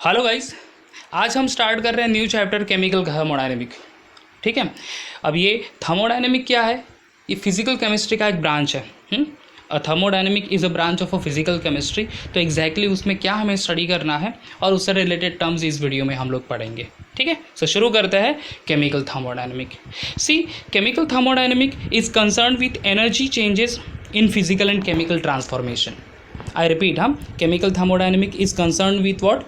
Hello guys, आज हम start कर रहे हैं न्यू चैप्टर केमिकल थर्मोडायनेमिक। ठीक है। अब ये थर्मोडायनेमिक क्या है? ये फिजिकल केमिस्ट्री का एक ब्रांच है। Thermodynamic is a branch of a physical chemistry. तो एग्जैक्टली उसमें क्या हमें स्टडी करना है और उससे रिलेटेड टर्म्स इस वीडियो में हम लोग पढ़ेंगे। ठीक है। सो शुरू करते हैं chemical thermodynamic. See, chemical thermodynamic is concern with energy changes in physical and chemical transformation. I repeat, chemical thermodynamic is concerned with what?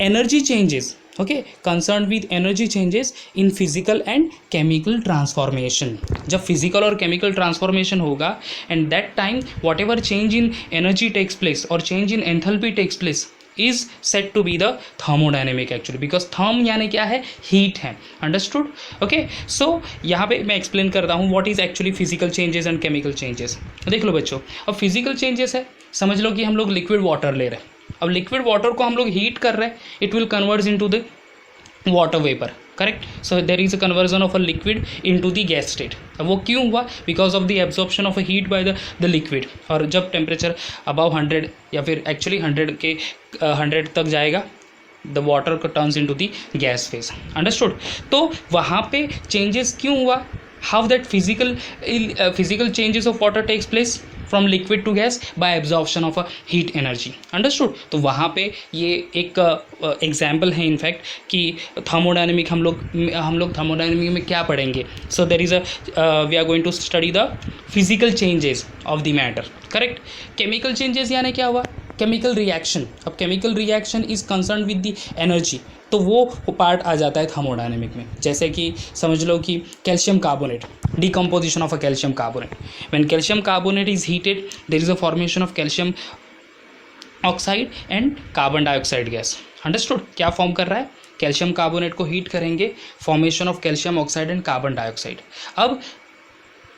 Energy changes. Okay, concerned with energy changes in physical and chemical transformation. जब physical और chemical transformation होगा and that time whatever change in energy takes place or change in enthalpy takes place is said to be the thermodynamic actually, because therm यानी क्या है? heat है। understood? okay, so यहाँ पे मैं explain करता हूँ what is actually physical changes and chemical changes। देख लो बच्चों, अब physical changes है, समझ लो कि हम लोग लिक्विड वाटर ले रहे हैं। अब लिक्विड वाटर को हम लोग हीट कर रहे हैं, it will convert into the water vapour. Correct. So there is a conversion of a liquid into the gas state. अब वो क्यों हुआ? Because of the absorption of a heat by the liquid. और जब temperature above 100 या फिर actually 100 तक जाएगा, द वाटर को turns into the gas phase. Understood? तो वहाँ पे चेंजेस क्यों हुआ? How that physical changes of water takes place from liquid to gas by absorption of a heat energy. Understood? तो वहाँ पे ये एक एग्जाम्पल है इनफैक्ट कि थर्मोडायनेमिक हम लोग थर्मोडायनेमिक में क्या पढ़ेंगे। So there is we are going to study the physical changes of the matter. Correct. Chemical changes यानी क्या हुआ? Chemical reaction. अब chemical reaction is concern with the energy, तो वो पार्ट आ जाता है थर्मोडायनेमिक में। जैसे कि समझ लो कि calcium carbonate, decomposition of a calcium carbonate. When calcium carbonate is heated, there is a formation of calcium oxide and carbon dioxide gas. Understood? क्या फॉर्म कर रहा है? कैल्शियम कार्बोनेट को हीट करेंगे, formation of calcium oxide and carbon dioxide. अब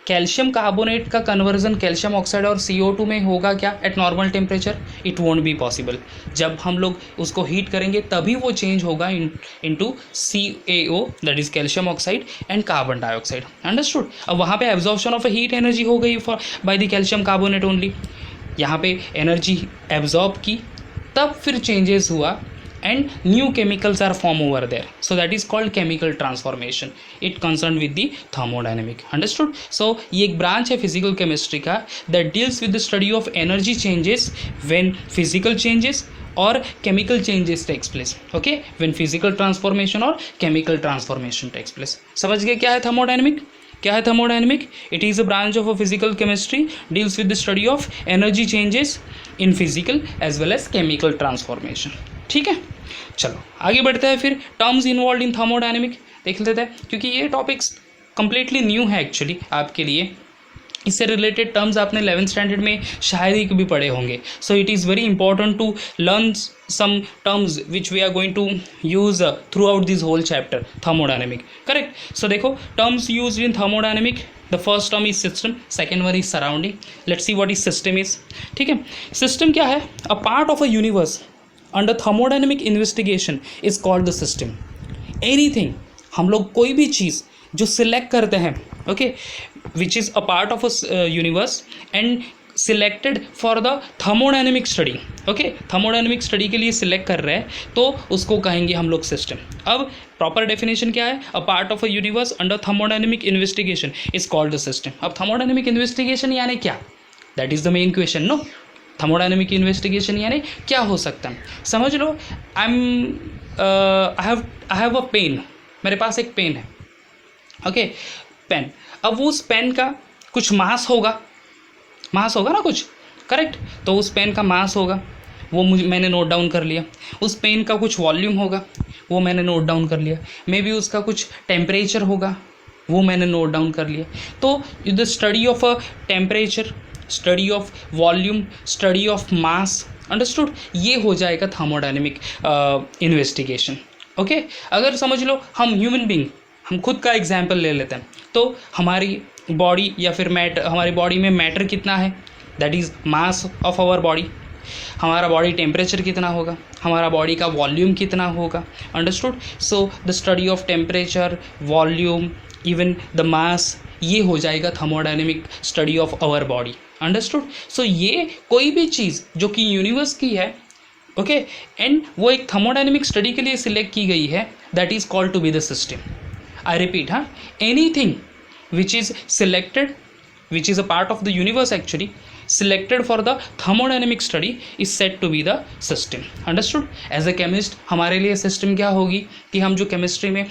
calcium carbonate का conversion calcium oxide और CO2 में होगा क्या eight normal temperature? It won't be possible. जब हम लोग उसको हीट करेंगे तभी वो चेंज होगा into CaO, that is calcium oxide and carbon dioxide. Understood? अब वहाँ पे एब्जॉर्प्शन ऑफ हीट एनर्जी हो गई for by the calcium carbonate only. यहाँ पे एनर्जी एब्जॉर्ब की, तब फिर चेंजेस हुआ and new chemicals are formed over there, so that is called chemical transformation. It concerned with the thermodynamic. Understood? So ये एक branch है physical chemistry का that deals with the study of energy changes when physical changes or chemical changes takes place. Okay, when physical transformation or chemical transformation takes place. समझ गए क्या है thermodynamic? क्या है thermodynamic? It is a branch of a physical chemistry, deals with the study of energy changes in physical as well as chemical transformation. ठीक है, चलो आगे बढ़ते हैं। फिर टर्म्स इन्वॉल्व इन थर्मोडायनेमिक देख लेते हैं, क्योंकि ये टॉपिक्स कंप्लीटली न्यू है एक्चुअली आपके लिए। इससे रिलेटेड टर्म्स आपने 11th स्टैंडर्ड में शायद ही भी पढ़े होंगे। So it is very important to learn some terms which we are going to use throughout this whole chapter thermodynamic. Correct. So देखो, terms use in thermodynamic, the first term is system, second one is surrounding. Let's see what is system is. ठीक है, system क्या है? A part of a universe under thermodynamic investigation is called the system. Anything, हम लोग कोई भी चीज़ जो select करते हैं, okay, which is a part of a universe and selected for the thermodynamic study. Okay, thermodynamic study के लिए select कर रहे हैं तो उसको कहेंगे हम लोग सिस्टम। अब प्रॉपर डेफिनेशन क्या है? A part of a universe under thermodynamic investigation is called the system. अब थर्मोडायनेमिक इन्वेस्टिगेशन यानी क्या? That is the main question, no? Thermodynamic investigation यानी क्या हो सकता है? समझ लो, आई हैव अ पेन, मेरे पास एक पेन है। Okay, pen. अब उस पेन का कुछ मास होगा ना कुछ। करेक्ट। तो उस पेन का मास होगा, वो मैंने नोट डाउन कर लिया। उस पेन का कुछ वॉल्यूम होगा, वो मैंने नोट डाउन कर लिया। मे बी उसका कुछ टेम्परेचर होगा, वो मैंने नोट डाउन कर लिया। तो the study of a temperature, study of volume, study of mass, understood, ये हो जाएगा थर्मोडायनेमिक इन्वेस्टिगेशन। ओके, अगर समझ लो हम ह्यूमन बीइंग, हम खुद का एग्जाम्पल ले लेते हैं, तो हमारी बॉडी या फिर हमारी बॉडी में मैटर कितना है, that is mass of our body. हमारा बॉडी टेम्परेचर कितना होगा, हमारा बॉडी का वॉल्यूम कितना होगा। Understood? So the study of temperature, volume, even the mass, ये हो जाएगा thermodynamic study of our body. Understood? So ये कोई भी चीज़ जो कि यूनिवर्स की है, ओके, एंड वो एक थर्मोडाइनमिक स्टडी के लिए सिलेक्ट की गई है, that is called to be the system. I repeat, हाँ, anything which is selected, which is a part of the universe actually selected for the thermodynamic study is said to be the system. Understood? As a chemist हमारे लिए system क्या होगी कि हम जो chemistry में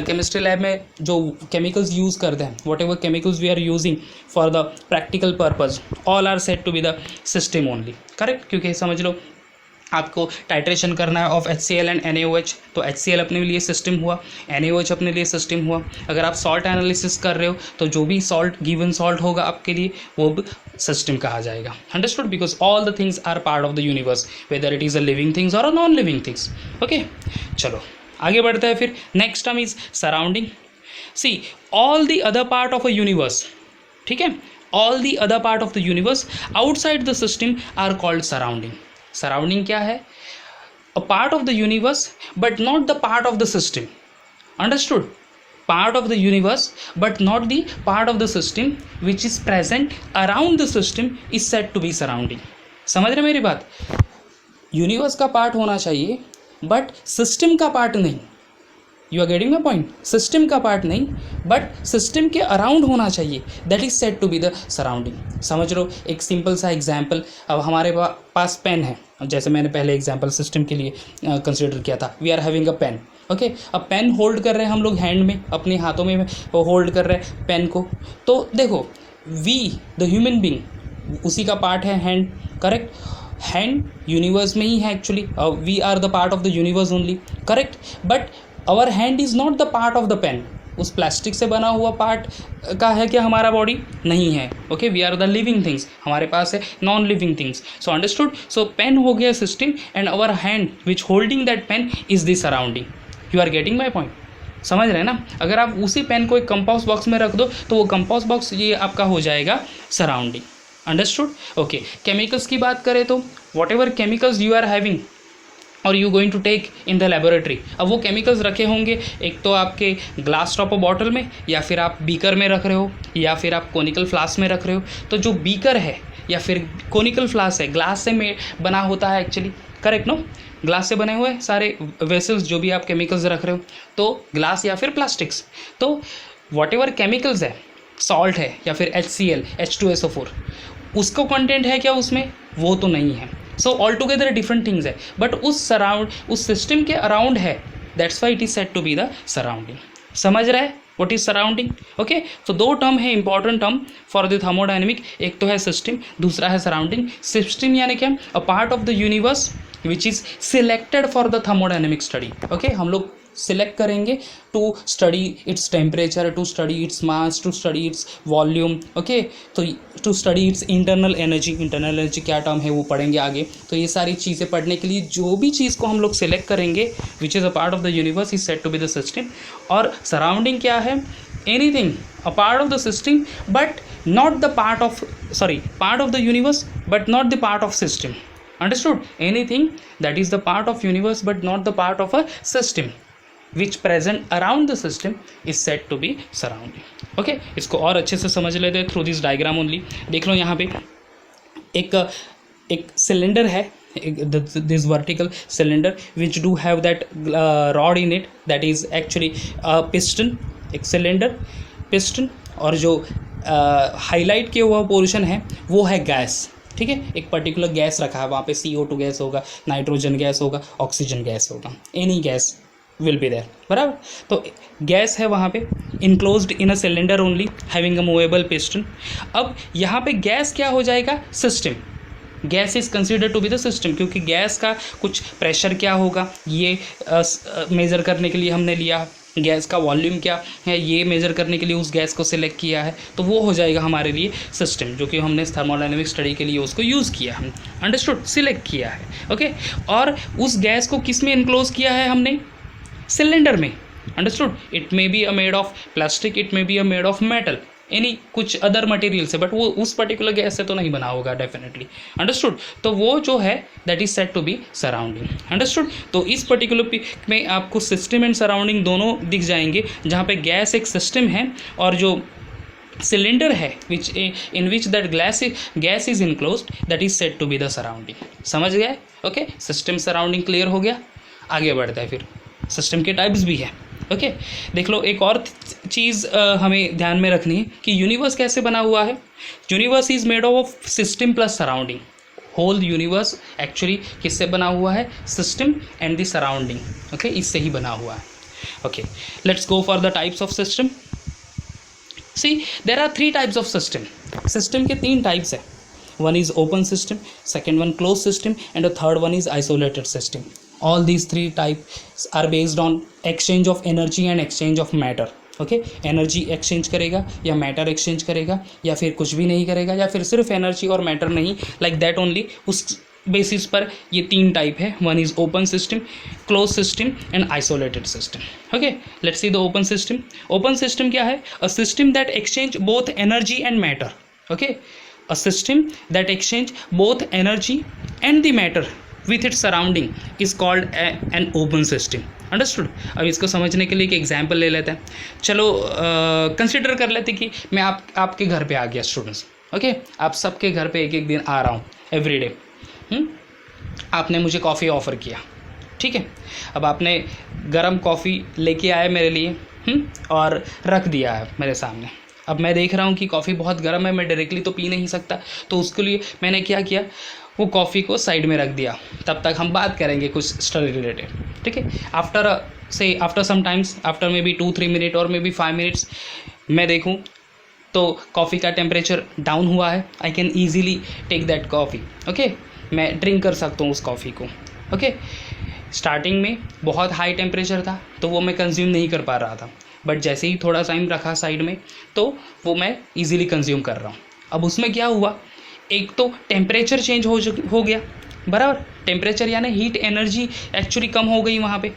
chemistry lab में जो केमिकल्स यूज़ करते हैं, whatever chemicals we are using for the practical purpose, all are set to be the system only. Correct? क्योंकि समझ लो आपको टाइट्रेशन करना है ऑफ HCl एंड NaOH, तो HCl अपने लिए सिस्टम हुआ, NaOH अपने लिए सिस्टम हुआ. अगर आप सॉल्ट एनालिसिस कर रहे हो तो जो भी सॉल्ट गिवन सॉल्ट होगा आपके लिए वो सिस्टम कहा जाएगा. Understood? Because all the things are part of the universe, whether it is a living things और a non living things. Okay, चलो आगे बढ़ते हैं. फिर next term is surrounding. See, all the other part of a universe, ठीक है, all the other part of the universe outside the system are called surrounding. Surrounding क्या है? A part of the universe but not the part of the system. Understood? Part of the universe but not the part of the system which is present around the system is said to be surrounding. समझ रहे मेरी बात? Universe का part होना चाहिए but system का part नहीं. You are getting my point? System का पार्ट नहीं बट सिस्टम के अराउंड होना चाहिए, that is said to be the surrounding. समझ लो एक सिंपल सा एग्जाम्पल. अब हमारे पास पेन है, जैसे मैंने पहले एग्जाम्पल सिस्टम के लिए कंसिडर किया था. We are having a pen. Okay, अब पेन होल्ड कर रहे हैं हम लोग हैंड में, अपने हाथों में होल्ड कर रहे हैं पेन को. तो देखो, वी द ह्यूमन बींग उसी का पार्ट है हैंड. करेक्ट? हैंड यूनिवर्स में ही है actually. We are the part of the universe only. Correct? But our hand is not the part of the pen. उस प्लास्टिक से बना हुआ पार्ट का है क्या हमारा बॉडी? नहीं है. Okay, we are the living things. हमारे पास है non living things. So understood? So pen हो गया system and our hand which holding that pen is the surrounding. You are getting my point? समझ रहे हैं ना? अगर आप उसी पेन को एक कंपास बॉक्स में रख दो तो वो कंपास बॉक्स ये आपका हो जाएगा सराउंडिंग. अंडरस्टूड? ओके, केमिकल्स की बात करें तो whatever chemicals you are having और you going to take in the laboratory. अब वो केमिकल्स रखे होंगे एक तो आपके ग्लास टॉप बॉटल में, या फिर आप बीकर में रख रहे हो, या फिर आप कोनिकल फ्लास्क में रख रहे हो. तो जो बीकर है या फिर कोनिकल फ्लास्क है, ग्लास से बना होता है एक्चुअली. करेक्ट? नो, ग्लास से बने हुए सारे वेसल्स जो भी आप केमिकल्स रख रहे हो, तो ग्लास या फिर प्लास्टिक्स. तो वॉट एवर केमिकल्स है, सॉल्ट है या फिर HCl H2SO4, उसको कंटेंट है क्या उसमें? वो तो नहीं है. So all together different things है, बट उस सिस्टम के अराउंड है, that's why it is said to be the surrounding. समझ रहा है व्हाट इज सराउंडिंग? ओके, तो दो टर्म है important term for the thermodynamic. एक तो है सिस्टम, दूसरा है सराउंडिंग. सिस्टम यानी क्या? A part of the universe which is selected for the thermodynamic study. Okay, हम लोग सिलेक्ट करेंगे to study its temperature, to study its mass, to study its volume. Okay, तो to study its internal energy. Internal energy क्या term है वो पढ़ेंगे आगे. तो ये सारी चीज़ें पढ़ने के लिए जो भी चीज़ को हम लोग सिलेक्ट करेंगे which is a part of the universe is said to be the system. और सराउंडिंग क्या है? Anything a part of the system but not the part of, sorry, part of the universe but not the part of system. Understood? Anything that is the part of universe but not the part of a system which present around the system is said to be surrounding. Okay, इसको और अच्छे से समझ लेते हैं through this diagram only. देख लो यहाँ पे एक सिलेंडर है, this vertical cylinder which do have that rod in it, that is actually a piston. एक सिलेंडर, पिस्टन, और जो हाईलाइट किया हुआ पोर्शन है वो है गैस. ठीक है, एक पर्टिकुलर गैस रखा है वहाँ पे. CO2 गैस होगा, नाइट्रोजन गैस होगा, ऑक्सीजन गैस होगा, any gas will be there. बराबर? तो गैस है वहाँ पे, enclosed in a cylinder only having a movable piston. अब यहाँ पे गैस क्या हो जाएगा? System. Gas is considered to be the system, क्योंकि गैस का कुछ प्रेशर क्या होगा ये मेज़र करने के लिए हमने लिया. गैस का वॉल्यूम क्या है ये मेज़र करने के लिए उस गैस को सिलेक्ट किया है, तो वो हो जाएगा हमारे लिए सिस्टम, जो कि हमने थर्मोडायनेमिक स्टडी के लिए उसको यूज़ किया है. अंडरस्टूड? सिलेक्ट किया है. ओके, और उस गैस को किस में इनक्लोज किया है हमने? सिलेंडर में. Understood? It may be a made of plastic, it may be a made of metal, any कुछ अदर मटेरियल से, बट वो उस पर्टिकुलर गैस से तो नहीं बना होगा डेफिनेटली. अंडरस्टूड? तो वो जो है that is said to be surrounding. Understood? तो इस पर्टिकुलर पिक में आपको सिस्टम एंड सराउंडिंग दोनों दिख जाएंगे, जहाँ पे गैस एक सिस्टम है और जो सिलेंडर है which in which that gas is enclosed, that is said to be the surrounding. समझ गए? ओके, सिस्टम सराउंडिंग क्लियर हो गया। आगे बढ़ता है, फिर सिस्टम के टाइप्स भी है। ओके, देख लो एक और चीज़ हमें ध्यान में रखनी है कि यूनिवर्स कैसे बना हुआ है। Universe is made of system plus surrounding. Whole universe actually किससे बना हुआ है? System and the surrounding. Okay, इससे ही बना हुआ है। Okay, let's go for the types of system. See there are 3 types of system. System के 3 टाइप्स है। One is open system, second one close system, and the third one is isolated system. All these 3 types are based on exchange of energy and exchange of matter. Okay, energy exchange करेगा या matter exchange करेगा या फिर कुछ भी नहीं करेगा या फिर सिर्फ एनर्जी और मैटर नहीं, लाइक दैट ओनली। उस बेसिस पर ये 3 टाइप है। One is open system, close system and isolated system. Okay, let's see the open system. Open system क्या है? A system that exchange both energy and matter. Okay, a system that exchange both energy and the matter with its surrounding is called an open system. Understood? अब इसको समझने के लिए एक example ले लेते हैं। चलो कंसिडर कर लेते कि मैं आपके घर पे आ गया स्टूडेंट्स। ओके, आप सबके घर पे एक एक दिन आ रहा हूँ एवरी डे। आपने मुझे कॉफ़ी ऑफ़र किया, ठीक है। अब आपने गर्म कॉफ़ी लेके आए मेरे लिए और रख दिया है मेरे सामने। अब मैं देख रहा हूँ कि कॉफ़ी बहुत गर्म है, मैं डायरेक्टली तो पी नहीं सकता, तो उसके लिए मैंने क्या किया, वो कॉफ़ी को साइड में रख दिया। तब तक हम बात करेंगे कुछ स्टडी रिलेटेड, ठीक है। After some times, after maybe 2-3 minute और मे बी 5 मिनट्स, मैं देखूं तो कॉफ़ी का टेम्परेचर डाउन हुआ है। I can easily take that coffee. Okay, मैं ड्रिंक कर सकता हूँ उस कॉफ़ी को। ओके, स्टार्टिंग में बहुत हाई टेम्परेचर था तो वो मैं कंज्यूम नहीं कर पा रहा था, बट जैसे ही थोड़ा टाइम रखा साइड में तो वो मैं ईजिली कंज्यूम कर रहा हूँ। अब उसमें क्या हुआ, एक तो टेम्परेचर चेंज हो गया, बराबर। टेम्परेचर यानी हीट एनर्जी एक्चुअली कम हो गई वहाँ पे।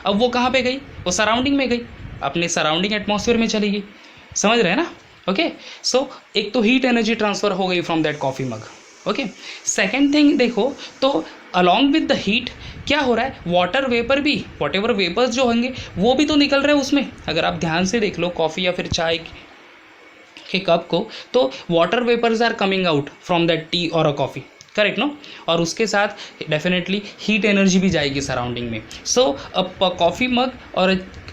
अब वो कहाँ पे गई? वो सराउंडिंग में गई, अपने सराउंडिंग एटमॉस्फेयर में चली गई। समझ रहे हैं ना? ओके, सो एक तो हीट एनर्जी ट्रांसफ़र हो गई from that coffee mug. Okay, second thing देखो तो अलॉन्ग विद द हीट क्या हो रहा है, वाटर वेपर भी, वॉट एवर वेपर्स जो होंगे वो भी तो निकल रहे हैं उसमें। अगर आप ध्यान से देख लो कॉफ़ी या फिर चाय के कप को, तो water vapours are coming out from that tea और अ कॉफ़ी, करेक्ट नो? और उसके साथ डेफिनेटली हीट एनर्जी भी जाएगी सराउंडिंग में। सो अ कॉफ़ी मग और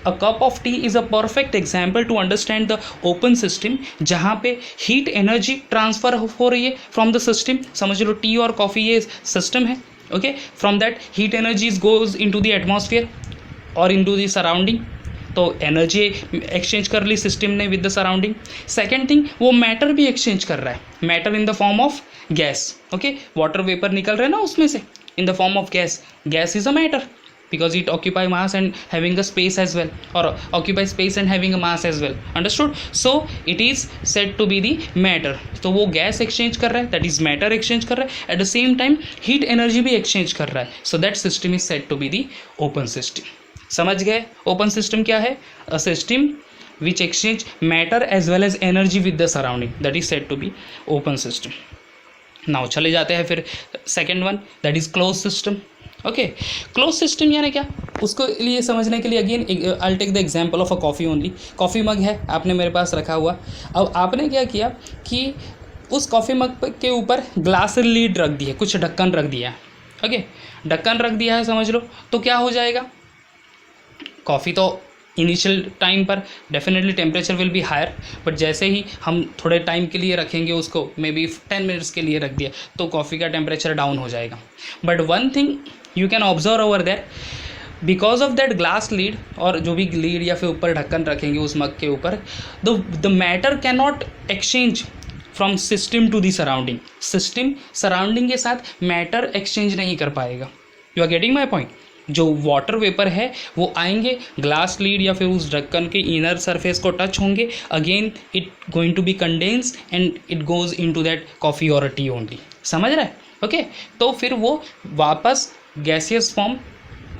a cup of tea is a perfect example to understand the open system, जहाँ पे हीट एनर्जी ट्रांसफ़र हो रही है फ्रॉम द सिस्टम। समझ लो टी और कॉफ़ी ये सिस्टम है। Okay, from that heat energies goes into the atmosphere और इन टू द सराउंडिंग, तो एनर्जी एक्सचेंज कर ली सिस्टम ने with the surrounding. Second thing, वो मैटर भी एक्सचेंज कर रहा है, matter in the form of gas. Okay, water vapour निकल रहे हैं ना उसमें से in the form of gas. Gas is a matter because it occupy mass and having a space as well, or occupy space and having a mass as well. Understood? So it is said to be the matter. तो वो gas exchange कर रहा है, that is matter exchange कर रहा है, at the same time heat energy भी exchange कर रहा है, so that system is said to be the open system. समझ गए ओपन सिस्टम क्या है? A system which exchange matter as well as energy with the surrounding, that is said to be open system. Now चले जाते हैं फिर second one, that is close system. Okay, close system यानी क्या, उसको लिए समझने के लिए again I take the example of a coffee only. Coffee mug है आपने मेरे पास रखा हुआ। अब आपने क्या किया कि उस कॉफ़ी मग के ऊपर ग्लास लीड रख दी है, कुछ ढक्कन रख दिया है। ओके, ढक्कन रख दिया है समझ लो, तो क्या हो जाएगा, कॉफ़ी तो इनिशियल टाइम पर definitely temperature will be higher, but जैसे ही हम थोड़े टाइम के लिए रखेंगे उसको, मे बी 10 मिनट्स के लिए रख दिया, तो कॉफ़ी का टेम्परेचर डाउन हो जाएगा। But one thing you can observe over that, because of that glass lead, और जो भी लीड या फिर ऊपर ढक्कन रखेंगे उस मग के ऊपर, the matter can not exchange from system to the surrounding. System surrounding के साथ मैटर एक्सचेंज नहीं कर पाएगा। You are getting my point? जो वाटर वेपर है वो आएंगे ग्लास लीड या फिर उस ढक्कन के इनर सरफेस को टच होंगे, again it going to be condense and it goes into that coffee और टी ओनली। समझ रहे हैं? ओके, तो फिर वो वापस गैसियस फॉर्म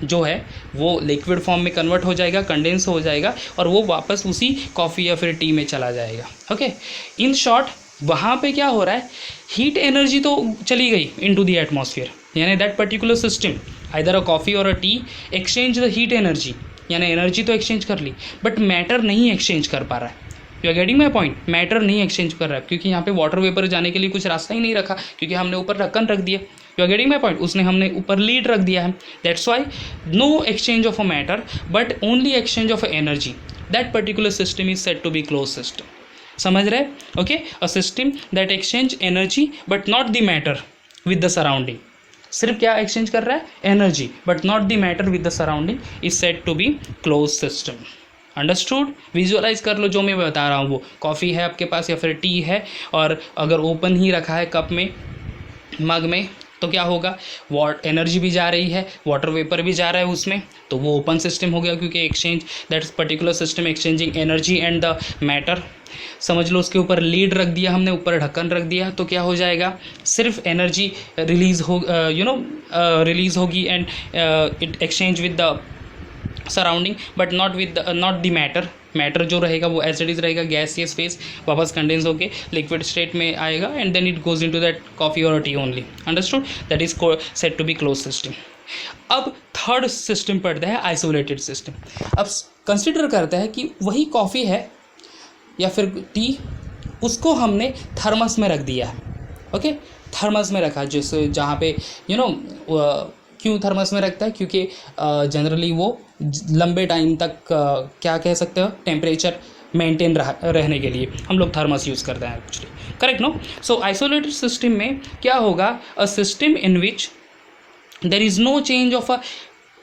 जो है वो लिक्विड फॉर्म में कन्वर्ट हो जाएगा, कंडेंस हो जाएगा, और वो वापस उसी कॉफ़ी या फिर टी में चला जाएगा। ओके, इन शॉर्ट वहाँ पे क्या हो रहा है, हीट एनर्जी तो चली गई इन टू दी एटमॉस्फेयर, यानी that particular system either a coffee और a tea exchange the heat energy, यानी एनर्जी तो एक्सचेंज कर ली, बट मैटर नहीं एक्सचेंज कर पा रहा है। You are getting my point, matter नहीं एक्सचेंज कर रहा है, क्योंकि यहाँ पे वाटर वेपर जाने के लिए कुछ रास्ता ही नहीं रखा, क्योंकि हमने ऊपर ढक्कन रख दिया। You are getting my point, उसने हमने ऊपर लीड रख दिया है। That's why no exchange of a matter but only exchange of energy, that particular system is said to be close system. समझ रहे? Okay, a system that exchange energy but not the matter with the surrounding. सिर्फ क्या exchange कर रहा है? Energy, but not the matter with the surrounding, is said to be close system. Understood? Visualise कर लो जो मैं बता रहा हूँ वो। कॉफ़ी है आपके पास या फिर टी है, और अगर ओपन ही रखा है कप में, मग में, तो क्या होगा? एनर्जी भी जा रही है, वाटर वेपर भी जा रहा है उसमें, तो वो ओपन सिस्टम हो गया, क्योंकि exchange, that's particular system exchanging energy and the matter. समझ लो उसके ऊपर लीड रख दिया हमने, ऊपर ढक्कन रख दिया, तो क्या हो जाएगा? सिर्फ एनर्जी रिलीज हो रिलीज होगी and it exchange with the surrounding but not the matter. Matter जो रहेगा वो एज इट इज रहेगा, गैसियस फेस, वापस कंडेंस होके लिक्विड स्टेट में आएगा and then it goes into that coffee और tea only. Understood? That is said to be close system. अब थर्ड सिस्टम पढ़ते हैं आइसोलेटेड सिस्टम। अब कंसिडर करते हैं कि वही कॉफ़ी है या फिर टी, उसको हमने थर्मस में रख दिया है। ओके, थर्मस में रखा, जैसे जहाँ पे क्यों थर्मस में रखता है? क्योंकि जनरली वो लंबे टाइम तक क्या कह सकते हो, टेम्परेचर मेंटेन रहने के लिए हम लोग थर्मस यूज़ करते हैं actually. Correct no? So isolated system में क्या होगा? A system in which there is no change of a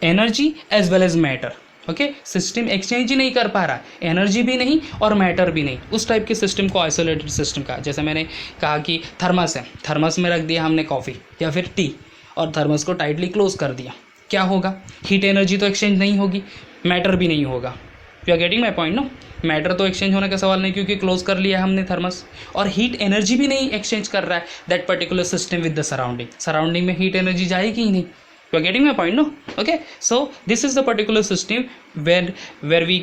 energy as well as matter. Okay, system exchange ही नहीं कर पा रहा, एनर्जी भी नहीं और मैटर भी नहीं, उस टाइप के सिस्टम को आइसोलेटेड सिस्टम कहा। जैसे मैंने कहा कि थर्मस है, थर्मस में रख दिया हमने कॉफ़ी या फिर टी, और थर्मस को टाइटली क्लोज कर दिया, क्या होगा? हीट एनर्जी तो एक्सचेंज नहीं होगी, मैटर भी नहीं होगा। You are getting my point no? Matter तो एक्सचेंज होने का सवाल नहीं, क्योंकि क्लोज कर लिया हमने थर्मस, और हीट एनर्जी भी नहीं एक्सचेंज कर रहा है that particular system with the surrounding. Surrounding में हीट एनर्जी जाएगी ही नहीं। You are getting my point no? Okay, so this is the particular system where we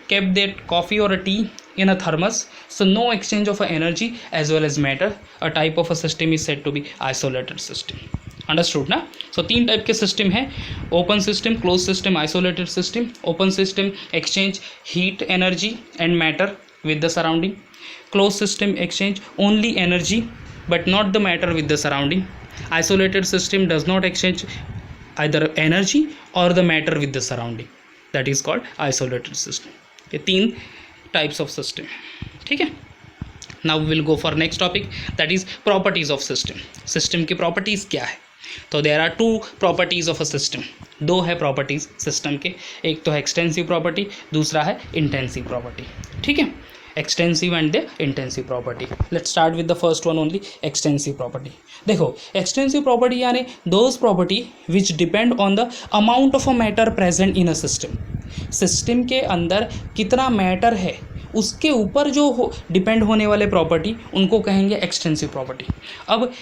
kept that coffee or a tea in a thermos, so no exchange of energy as well as matter. A type of a system is said to be isolated system. Understood ना? सो तीन type के system हैं, open system, close system, isolated system. Open system exchange heat energy and matter with the surrounding. Close system exchange only energy but not the matter with the surrounding. Isolated system does not exchange either energy or the matter with the surrounding, that is called isolated system. ये तीन types of system, ठीक है? Now we will go for next topic, that is properties of system. System की properties क्या है? तो there are two properties of a system. दो है properties system के, एक तो है extensive property, दूसरा है intensive property, ठीक है? Extensive and the intensive property. Let's start with the first one only, extensive property. देखो, एक्सटेंसिव प्रॉपर्टी यानी those property which depend on the amount of a matter present in a system. System के अंदर कितना matter है उसके ऊपर जो depend होने वाले प्रॉपर्टी, उनको कहेंगे एक्सटेंसिव प्रॉपर्टी। अब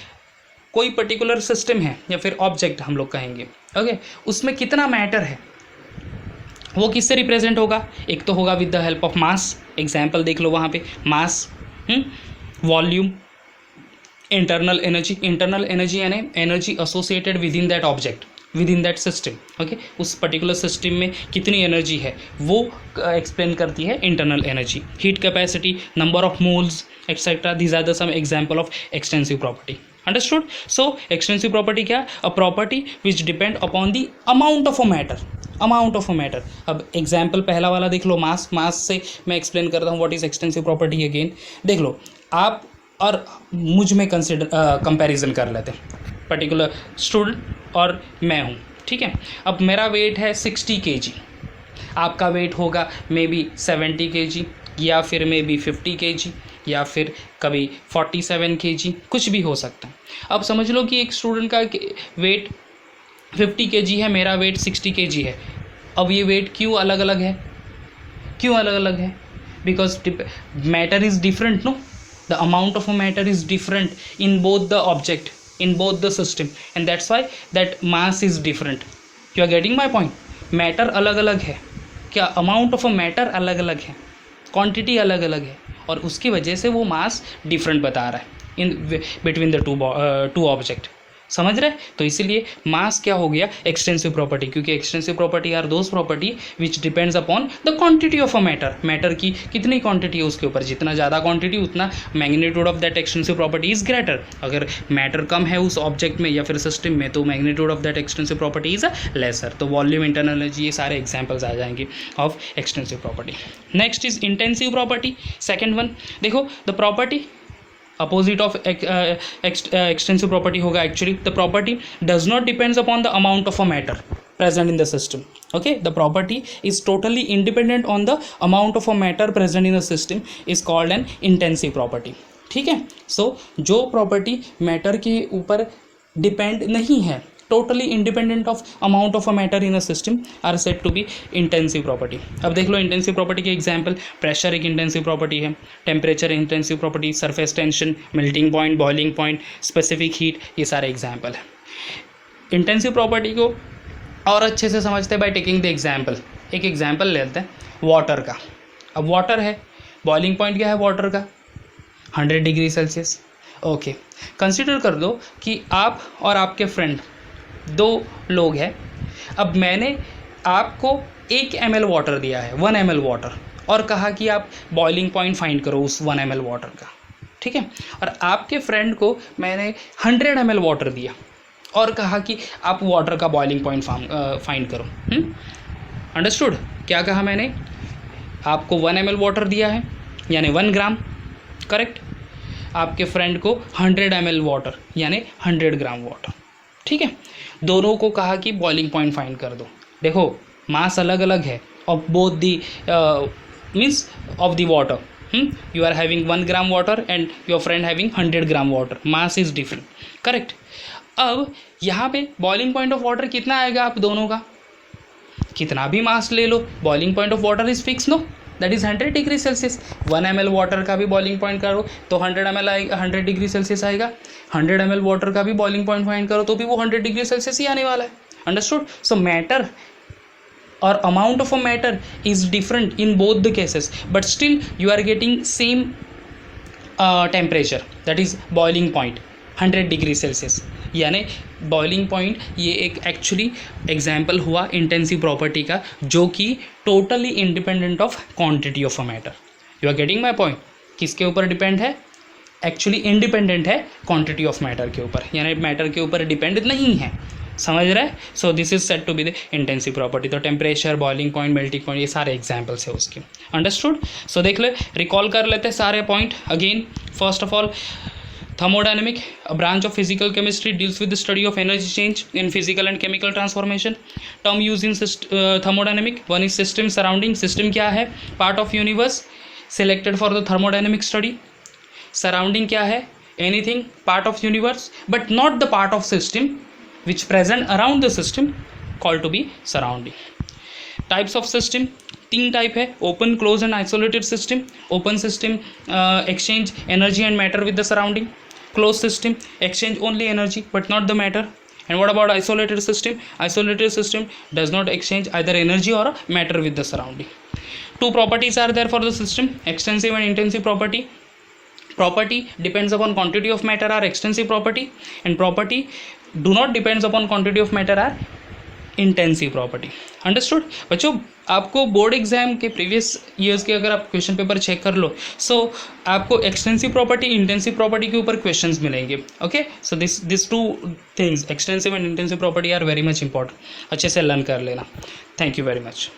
कोई पर्टिकुलर सिस्टम है या फिर ऑब्जेक्ट हम लोग कहेंगे, ओके, उसमें कितना मैटर है वो किससे रिप्रेजेंट होगा? एक तो होगा with the help of mass. Example देख लो वहाँ पे, mass, volume, internal energy. Internal energy यानी energy associated within that object, within that system. Okay, उस पर्टिकुलर सिस्टम में कितनी एनर्जी है वो एक्सप्लेन करती है internal energy. Heat capacity, number of moles etcetera, these are the some example of extensive property. Understood? So extensive property क्या? A property which depend upon the amount of a matter, amount of a matter. अब example पहला वाला देख लो, मास। मास से मैं explain करता हूँ what is extensive property again. देख लो, आप और मुझ में कंपैरिजन कर लेते हैं, पर्टिकुलर स्टूडेंट और मैं हूँ, ठीक है? अब मेरा वेट है 60 kg, आपका वेट होगा मे बी 70 kg या फिर मे बी 50 kg या फिर कभी 47 kg, कुछ भी हो सकता है। अब समझ लो कि एक स्टूडेंट का वेट 50 kg है, मेरा वेट 60 kg है। अब ये वेट क्यों अलग अलग है? क्यों अलग अलग है? Because matter is different, no? The amount of a matter is different in both the object, in both the system, and that's why that mass is different. You are getting my point? Matter अलग अलग है, क्या amount of a matter अलग अलग है, quantity अलग अलग है, और उसकी वजह से वो मास डिफरेंट बता रहा है in between the two object. समझ रहे? तो इसीलिए मास क्या हो गया, एक्सटेंसिव प्रॉपर्टी, क्योंकि extensive property are those property which depends upon the quantity of a matter, matter की कितनी क्वांटिटी है उसके ऊपर, जितना ज़्यादा क्वांटिटी उतना magnitude of that extensive property is greater. अगर मैटर कम है उस ऑब्जेक्ट में या फिर सिस्टम में तो magnitude of that extensive property is lesser. तो वॉल्यूम, इंटरनल एनर्जी, ये सारे एग्जाम्पल्स आ जाएंगे of extensive property. Next is intensive property, second one. देखो the property opposite of extensive property होगा actually the property does not depends upon the amount of a matter present in the system. Okay, the property is totally independent on the amount of a matter present in the system is called an intensive property. ठीक है, so जो property matter के ऊपर depend नहीं है, totally independent of amount of a matter in a system are said to be intensive property. अब देख लो इंटेंसिव प्रॉपर्टी के एग्जांपल, प्रेशर एक इंटेंसिव प्रॉपर्टी है, temperature intensive property, surface tension, melting point, boiling point, specific heat, ये सारे example है। Intensive property को और अच्छे से समझते हैं बाय टेकिंग द एग्जांपल। एक एग्जांपल लेते हैं वाटर का। अब वाटर है, बॉइलिंग पॉइंट क्या है वाटर का, 100 डिग्री सेल्सियस। ओके, कंसिडर कर दो कि आप और आपके फ्रेंड 2 लोग हैं। अब मैंने आपको 1 ml वाटर दिया है, 1 ml वाटर, और कहा कि आप बॉइलिंग पॉइंट फाइंड करो उस 1 ml वाटर का, ठीक है। और आपके फ्रेंड को मैंने 100 ml वाटर दिया और कहा कि आप वाटर का बॉइलिंग पॉइंट फाइंड करो। अंडरस्टूड? क्या कहा मैंने? आपको 1 ml वाटर दिया है यानी 1 ग्राम, करेक्ट। आपके फ्रेंड को 100 ml वाटर यानी 100 ग्राम वाटर, ठीक है। दोनों को कहा कि बॉइलिंग पॉइंट फाइंड कर दो। देखो मास अलग अलग है of both the means of the water. You are having 1 gram water and your friend having 100 gram water, mass is different, correct. अब यहाँ पे बॉइलिंग पॉइंट ऑफ वाटर कितना आएगा आप दोनों का, कितना भी मास ले लो, boiling point of water is fix, no, that is 100 degree Celsius. 1 ml water का भी बॉइलिंग पॉइंट करो तो 100 ml आएगा, 100 डिग्री सेल्सियस आएगा। 100 ml वाटर का भी बॉइलिंग पॉइंट फाइंड करो तो भी वो 100 डिग्री सेल्सियस ही आने वाला है। अंडरस्टूड? सो मैटर और amount of a matter is different in both the cases, but still you are getting same temperature, that is boiling point 100 degree Celsius. यानी boiling point ये एक एक्चुअली एग्जाम्पल हुआ intensive property का, जो कि totally independent of quantity of a matter. You are getting my point? किसके ऊपर depend है? एक्चुअली इंडिपेंडेंट है क्वांटिटी ऑफ मैटर के ऊपर, यानी मैटर के ऊपर डिपेंड नहीं है। समझ रहा है? So this is said to be the intensive property. तो temperature, boiling point, melting point, ये सारे एग्जाम्पल्स है उसके। अंडरस्टूड? सो देख ले, रिकॉल कर लेते हैं सारे point again. First of all, thermodynamic, a branch of physical chemistry, deals with the study of energy change in physical and chemical transformation. Term used in thermodynamic, one is system, surrounding. System क्या है? Part of universe selected for the thermodynamic study. Surrounding क्या है? Anything part of universe but not the part of system which present around the system called to be surrounding. Types of system, 3 type है, open, close and isolated system. Open system exchange energy and matter with the surrounding, close system exchange only energy but not the matter. And what about isolated system? Isolated system does not exchange either energy और matter with the surrounding. 2 properties are there for the system, extensive and intensive property. Property depends upon quantity of matter are extensive property, and property do not depends upon quantity of matter are intensive property. Understood? बच्चों आपको board exam के previous years के अगर आप question paper check कर लो, सो आपको extensive property, intensive property के ऊपर क्वेश्चंस मिलेंगे। Okay, so this 2 things, extensive and intensive property, are very much important. अच्छे से लर्न कर लेना। Thank you very much.